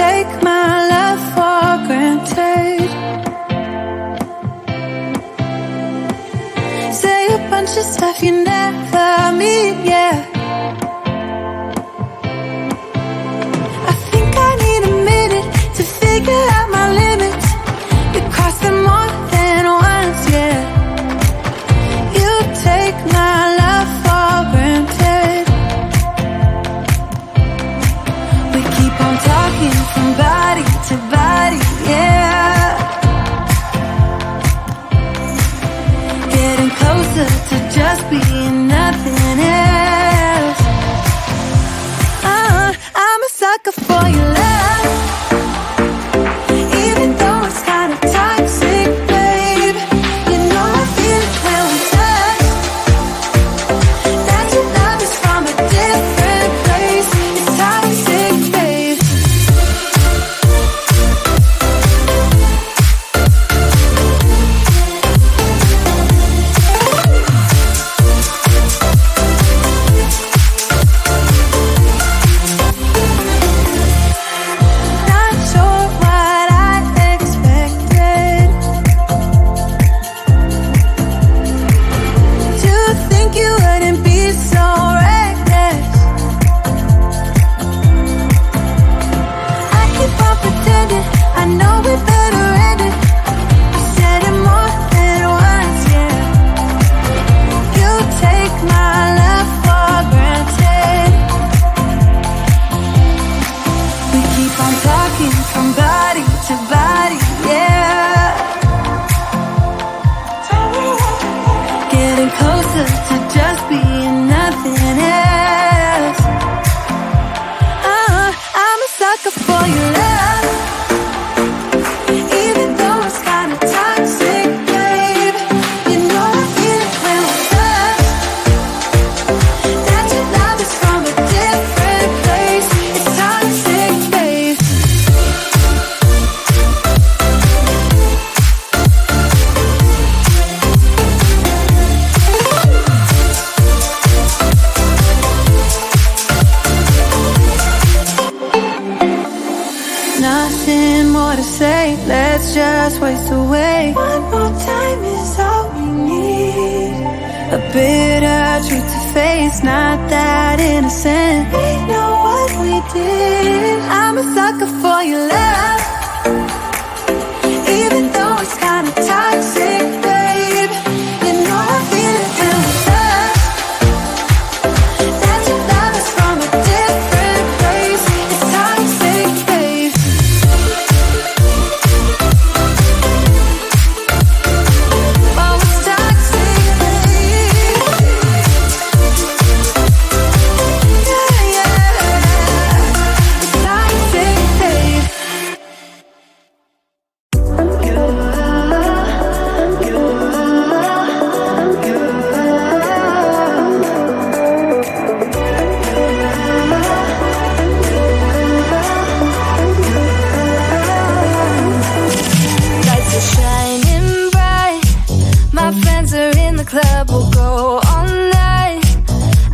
take my love for granted. Say a bunch of stuff you never mean, yeah. I think I need a minute to figure out my limits. You cross them more than once, yeah. You take my love for granted. We keep on talking from body to body, yeah. Getting closer to just being nothing else. I'm a sucker for your love, even though it's kinda toxic, babe. You know I feel it when we touch, that your love is from a different place. It's toxic, babe. Not sure what I expected. To think you wouldn't be so reckless. I keep on pretending I know we better end it. I said it more than once, yeah. You take my love for granted. We keep on talking from body to body, yeah. Getting closer to just being nothing else. I'm a sucker for your love, even though it's kinda toxic, babe. You know I feel it when we touch, that your love is from a different place. It's toxic, babe. Nothing more to say, let's just waste away. One more time is all we need. A bitter truth to face, not that innocent. We know what we did. I'm a sucker for your love, even though it's kinda toxic, babe. You know I feel it when we touch, that your love is from a different place. It's toxic, babe. Oh, it's toxic, babe. Yeah, yeah. It's toxic, babe. Lights are shining bright. My friends are in the club, we'll go all night.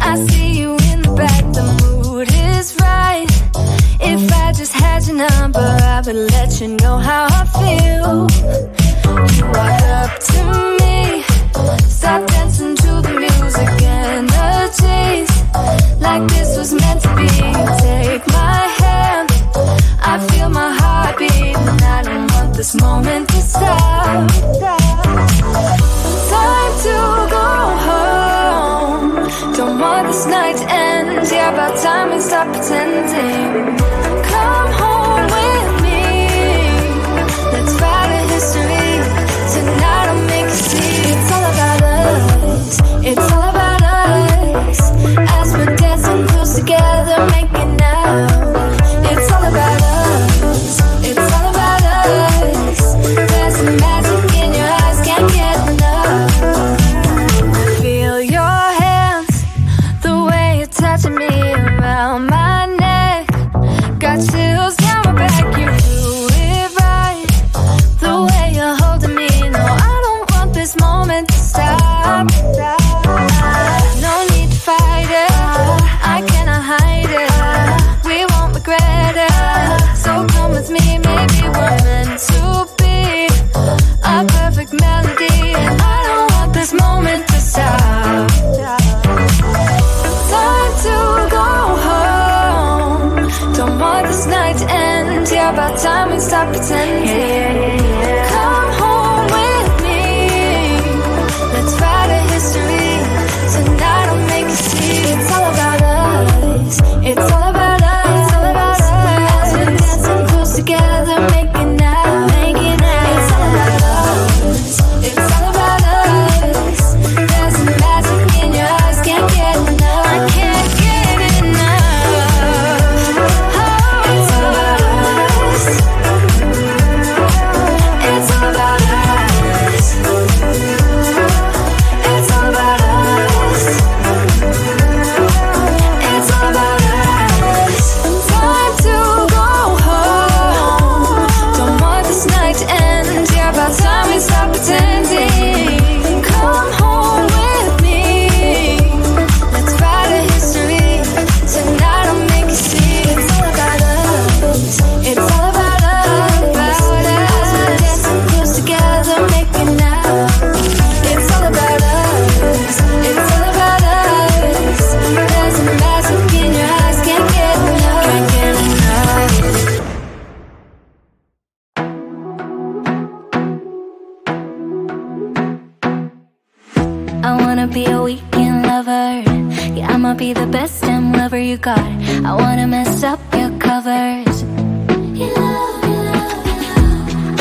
I see you in the back, the mood is right. If I just had your number, I would let you know how I feel. You walk up to me, start dancing to the music and the chase, like this was meant to be. Take my hand, I feel my heart beat, and I don't want this moment to stop. Time to go home, don't want this night to end. Yeah, about time we stop pretending. Come home with me, let's write a history. Tonight I'll make you see it's all about us. It's all about us. As we're dancing close together, making out. It's all about us. It's all about us. There's some magic in your eyes, can't get enough. Feel your hands, the way you're touching me around my neck. to stop. Time to go home. Don't want this night to end. Yeah, about time we stop pretending. Come home with me. Let's write a history. Tonight I'll make you see. It's all about us. It's all about us. It's all about us. Dancing, dancing close together, making out, making out. It's all about us. It's all about us. There's some magic in your eyes, can't get enough. I can't get enough. Oh, it's all about us. It's all about us. It's all about us. It's all about us. Time to go home. Don't want this night to end. Yeah, about time we stop pretending. Come home with me. Let's write a history. Tonight I'll make you see. It's all about us. It's all about us. About us. Dancing close together, making out. It's all about us. It's all about us. There's a magic in your eyes, can't get enough. Can't get enough. I wanna be a weekend lover. Yeah, I'ma be the best damn lover you got. I wanna mess up your covers.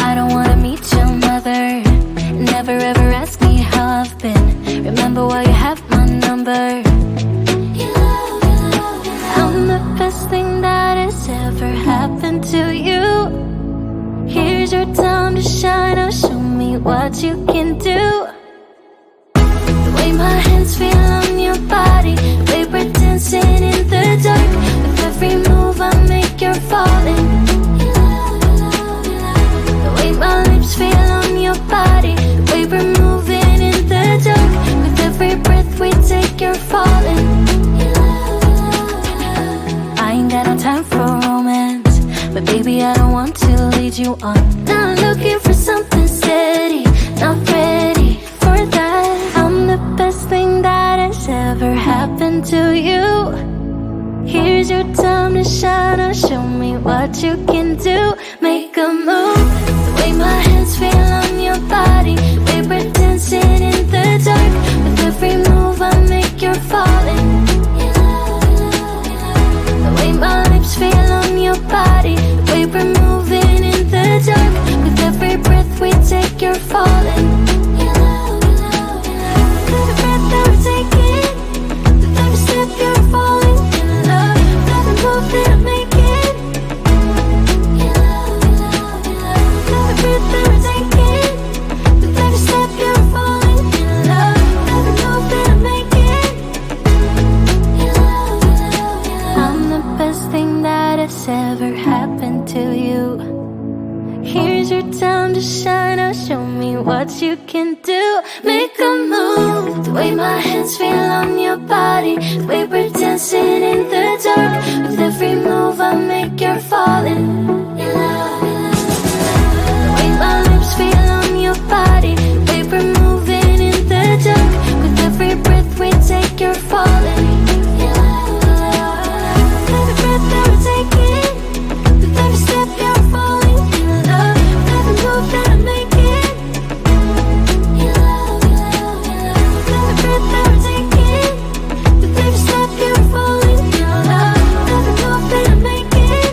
I don't wanna meet your mother. Never ever ask me how I've been. Remember why you have my number. I'm the best thing that has ever happened to you. Here's your time to shine. Now show me what you can do. The way my hands feel on your body, the way we're dancing in the dark. With every move I make, you're falling. The way my lips feel on your body, the way we're moving in the dark. With every breath we take, you're falling. I ain't got no time for romance, but baby I don't want to lead you on. Now I'm looking for something steady, not ready for that. I'm the best thing that has ever happened to you. Here's your time to shine. Now show me what you can do. Make a move. The way my hands feel on your body, the way we're dancing in the dark. With every move I make, you're falling. The way my lips feel on your body, the way we're moving in the dark. With every breath we take, you're falling. Every breath that we're taking, with every step you're falling in love. With every move that I'm making, every breath that we're taking, with every step you're falling in love. With every move that I'm making, I'm the best thing that has ever happened to you. Here's your time to shine. Now show me what you can do. Make a move. The way my hands feel on your body, the way we're dancing in the dark. With every move I make, you're falling. The way my lips feel on your body, the way we're moving in the dark. With every breath we take, you're falling. Every breath that we're taking, with every step you're falling in love. With every move that I'm making, every breath that we're taking, with every step you're falling in love. With every move that I'm making,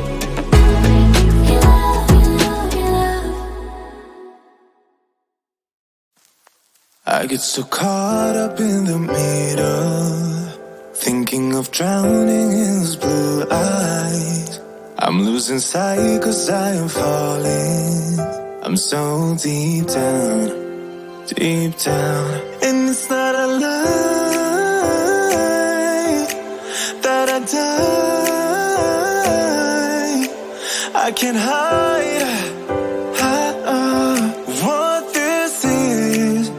I get so caught up in the middle, thinking of drowning in those blue eyes. I'm losing sight 'cause I am falling. I'm so deep down, and it's not a lie that I die. I can't hide what this is.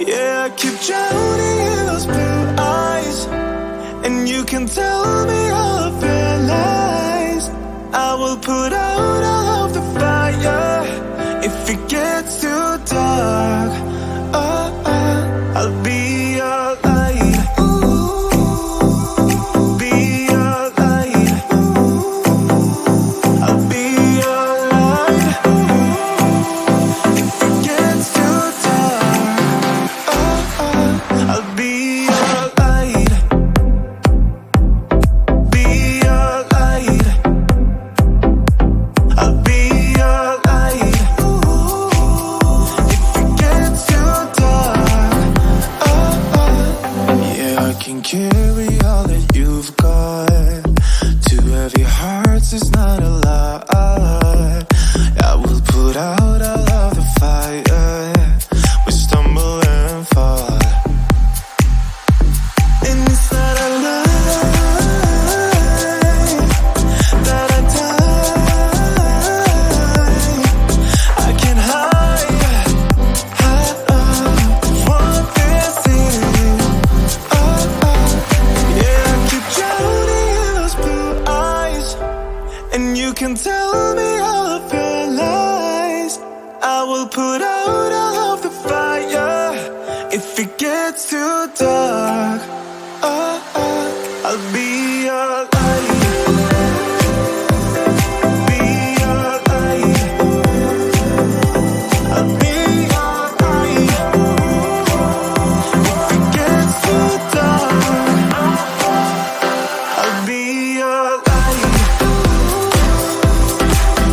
Yeah, I keep drowning in those blue eyes, and you can tell me all of your lies. I will put out all of the fire if it gets too dark. If it gets too dark, I'll be your light. Be your light. I'll be your light. If it gets too dark, I'll be your light.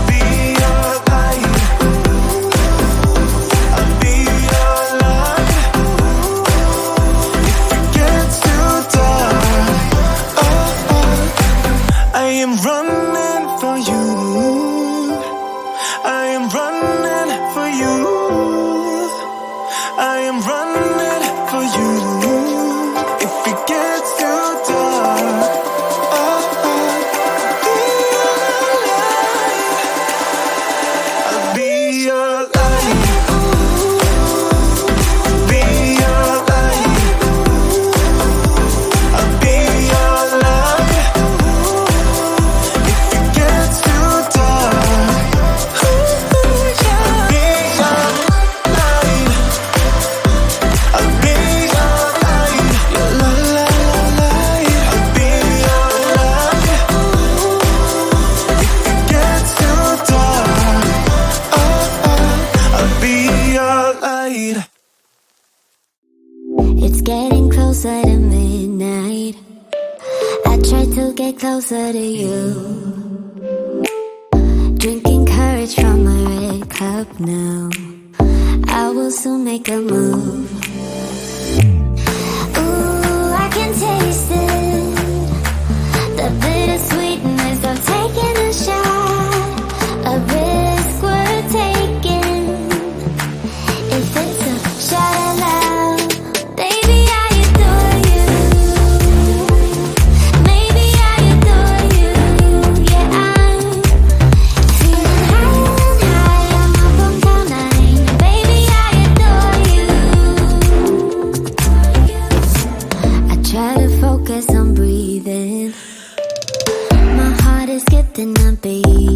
Be your light. I'll be your light. If it gets too dark, I am running for you. I am running for you. I am running for you. If it gets too dark, I'll be your light. Be your light. I'll be your light. If it gets too dark, I'll be your light. I'll be your light. Your light. I'll be your light. If it gets too dark, I'll be your light. It's getting closer to midnight. I try to get closer to you. Drinking courage from my red cup now. I will soon make a move. Ooh, I can taste it. The bittersweetness of taking a shot. A risk worth taking. If it's a shot of love, baby, I adore you. Maybe I adore you. Yeah, I'm feeling higher and higher. I'm up on cloud nine. Baby, I adore you. I try to focus on breathing. My heart is skipping a beat.